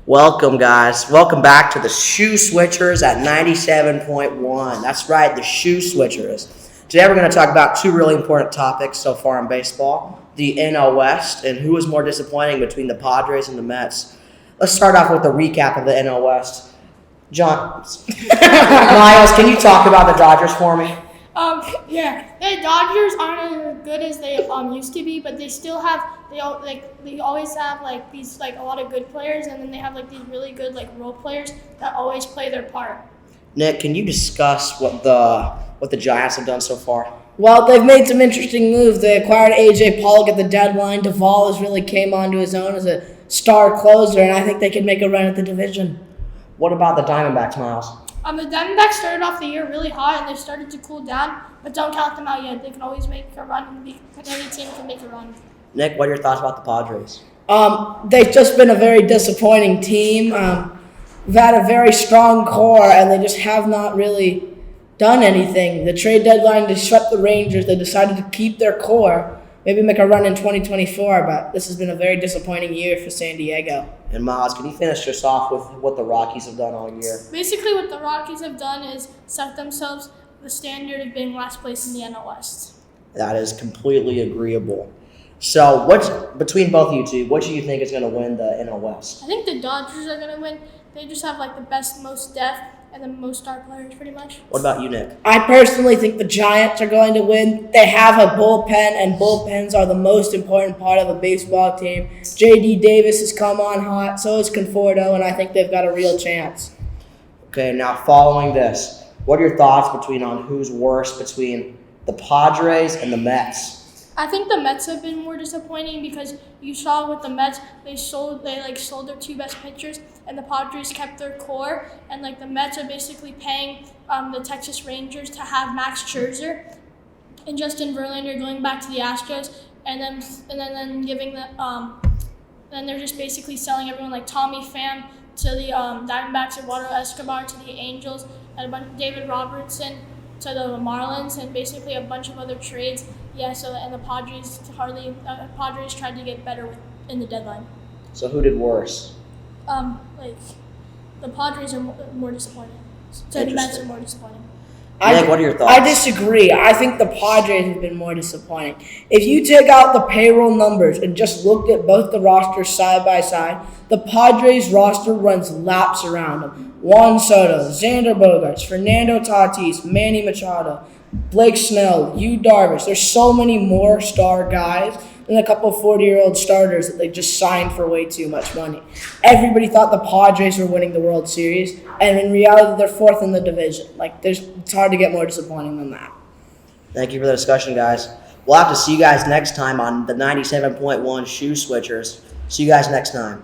Welcome, guys. Welcome back to the Shoe Switchers at 97.1. That's right, the Shoe Switchers. Today we're going to talk about two really important topics so far in baseball, the NL West and who is more disappointing between the Padres and the Mets. Let's start off with a recap of the NL West. John, Miles, can you talk about the Dodgers for me? Yeah, the Dodgers aren't as good as they used to be, but they still have they always have these a lot of good players, and then they have these really good role players that always play their part. Nick, can you discuss what the Giants have done so far? Well, they've made some interesting moves. They acquired A.J. Pollock at the deadline. Duvall has really came onto his own as a star closer, and I think they can make a run at the division. What about the Diamondbacks, Miles? The Diamondbacks started off the year really hot, and they've started to cool down, but don't count them out yet. They can always make a run. Any team can make a run. Nick, what are your thoughts about the Padres? They've just been a very disappointing team. We've had a very strong core, and they just have not really done anything. The trade deadline, they swept the Rangers. They decided to keep their core, maybe make a run in 2024, but this has been a very disappointing year for San Diego. And Miles, can you finish us off with what the Rockies have done all year? Basically, what the Rockies have done is set themselves the standard of being last place in the NL West. That is completely agreeable. So, between both of you two, what do you think is going to win the NL West? I think the Dodgers are going to win. They just have the best, most depth, and the most star players, pretty much. What about you, Nick? I personally think the Giants are going to win. They have a bullpen, and bullpens are the most important part of a baseball team. J.D. Davis has come on hot, so has Conforto, and I think they've got a real chance. Okay, now following this, what are your thoughts on who's worse between the Padres and the Mets? I think the Mets have been more disappointing because you saw with the Mets, they sold their two best pitchers, and the Padres kept their core, and the Mets are basically paying the Texas Rangers to have Max Scherzer and Justin Verlander going back to the Astros, and then giving then they're just basically selling everyone like Tommy Pham to the Diamondbacks, Eduardo Escobar to the Angels, and David Robertson to the Marlins, and basically a bunch of other trades. Yeah, and the Padres tried to get better in the deadline. So who did worse? The Padres are more disappointing. So the Mets are more disappointing. Nick, what are your thoughts? I disagree. I think the Padres have been more disappointing. If you take out the payroll numbers and just looked at both the rosters side by side, the Padres roster runs laps around them. Juan Soto, Xander Bogaerts, Fernando Tatis, Manny Machado, Blake Snell, Yu Darvish. There's so many more star guys than a couple 40-year-old starters that they just signed for way too much money. Everybody thought the Padres were winning the World Series, and in reality, they're fourth in the division. It's hard to get more disappointing than that. Thank you for the discussion, guys. We'll have to see you guys next time on the 97.1 Shoe Switchers. See you guys next time.